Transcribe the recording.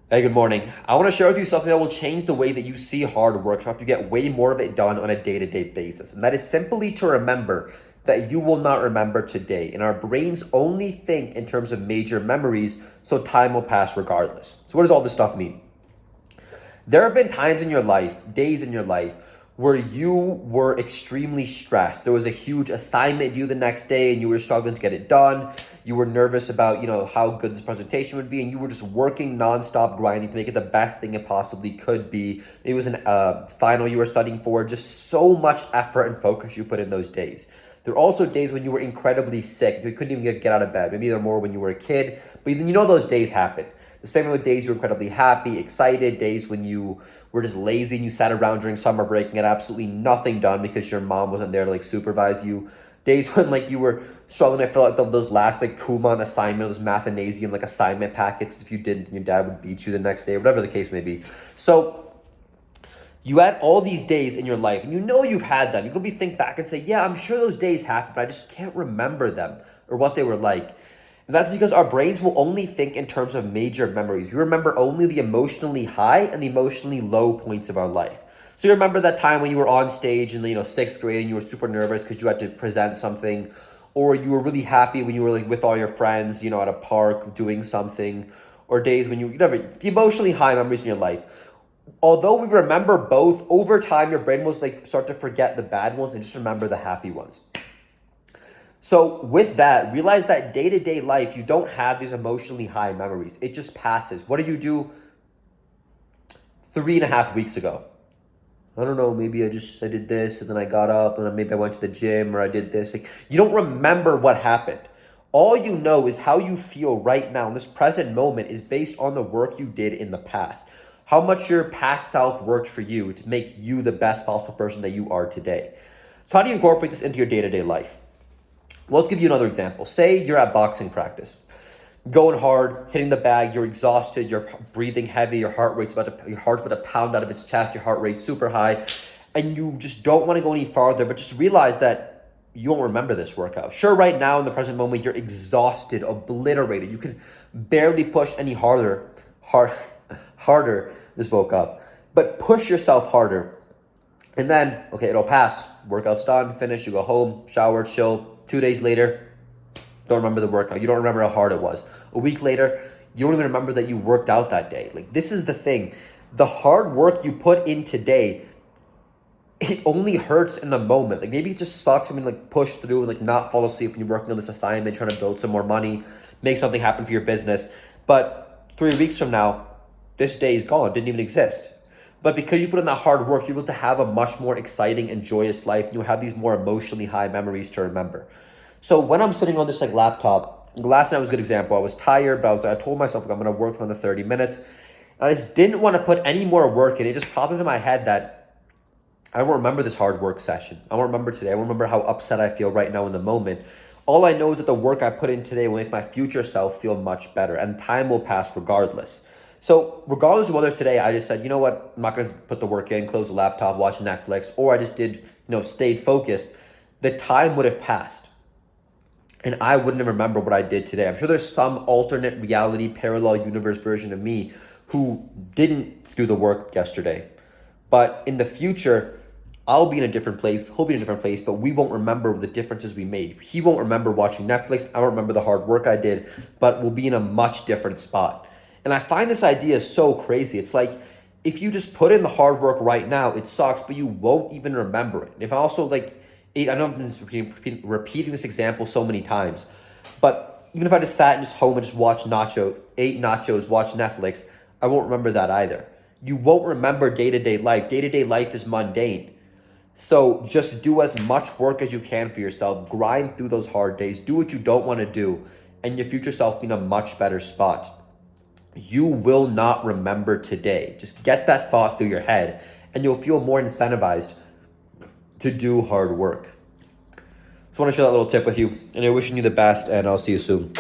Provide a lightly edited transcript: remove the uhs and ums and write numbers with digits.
Hey, good morning. I want to share with you something that will change the way that you see hard work and help you get way more of it done on a day-to-day basis. And that is simply to remember that you will not remember today. And our brains only think in terms of major memories, so time will pass regardless. So what does all this stuff mean? There have been times in your life, days in your life, where you were extremely stressed. There was a huge assignment due the next day and you were struggling to get it done. You were nervous about, how good this presentation would be, and you were just working nonstop, grinding to make it the best thing it possibly could be. It was an final you were studying for. Just so much effort and focus you put in those days. There are also days when you were incredibly sick. You couldn't even get out of bed. Maybe there were more when you were a kid, but those days happen. The same with days you were incredibly happy, excited, days when you were just lazy and you sat around during summer break and had absolutely nothing done because your mom wasn't there to supervise you. Days when you were struggling to fill out those last Kumon assignment, those Mathanasium assignment packets. If you didn't, then your dad would beat you the next day, whatever the case may be. So you had all these days in your life, and you've had them. You can think back and say, yeah, I'm sure those days happened, but I just can't remember them or what they were like. And that's because our brains will only think in terms of major memories. We remember only the emotionally high and the emotionally low points of our life. So you remember that time when you were on stage in sixth grade and you were super nervous because you had to present something, or you were really happy when you were with all your friends, at a park doing something, or days when the emotionally high memories in your life. Although we remember both, over time your brain will start to forget the bad ones and just remember the happy ones. So with that, realize that day-to-day life, you don't have these emotionally high memories. It just passes. What did you do 3.5 weeks ago? I don't know, maybe I did this and then I got up and then maybe I went to the gym or I did this. You don't remember what happened. All you know is how you feel right now. And this present moment is based on the work you did in the past. How much your past self worked for you to make you the best possible person that you are today. So how do you incorporate this into your day-to-day life? Well, let's give you another example. Say you're at boxing practice, going hard, hitting the bag, you're exhausted, you're breathing heavy, your heart's about to pound out of its chest, your heart rate's super high, and you just don't want to go any farther, but just realize that you won't remember this workout. Sure, right now in the present moment, you're exhausted, obliterated. You can barely push any harder, this woke up, but push yourself harder. And then, okay, it'll pass. Workout's done, finish, you go home, shower, chill. 2 days later, don't remember the workout. You don't remember how hard it was. A week later, you don't even remember that you worked out that day. This is the thing. The hard work you put in today, it only hurts in the moment. Maybe it just sucks. Push through and not fall asleep when you're working on this assignment, trying to build some more money, make something happen for your business. But 3 weeks from now, this day is gone. It didn't even exist. But because you put in that hard work, you're able to have a much more exciting and joyous life. You'll have these more emotionally high memories to remember. So when I'm sitting on this laptop, last night was a good example. I was tired, but I told myself I'm going to work for another 30 minutes. And I just didn't want to put any more work in. It just popped into my head that I won't remember this hard work session. I won't remember today. I won't remember how upset I feel right now in the moment. All I know is that the work I put in today will make my future self feel much better, and time will pass regardless. So regardless of whether today I just said, you know what, I'm not going to put the work in, close the laptop, watch Netflix, or I just did, stayed focused, the time would have passed. And I wouldn't have remembered what I did today. I'm sure there's some alternate reality, parallel universe version of me who didn't do the work yesterday. But in the future, I'll be in a different place, he'll be in a different place, but we won't remember the differences we made. He won't remember watching Netflix, I won't remember the hard work I did, but we'll be in a much different spot. And I find this idea so crazy. It's like, if you just put in the hard work right now, it sucks, but you won't even remember it. And if I also I know I've been repeating this example so many times, but even if I just sat in just home and just ate nachos, watched Netflix, I won't remember that either. You won't remember day-to-day life. Day-to-day life is mundane. So just do as much work as you can for yourself. Grind through those hard days. Do what you don't want to do, and your future self be in a much better spot. You will not remember today. Just get that thought through your head and you'll feel more incentivized to do hard work. Just want to share that little tip with you, and I'm wishing you the best, and I'll see you soon.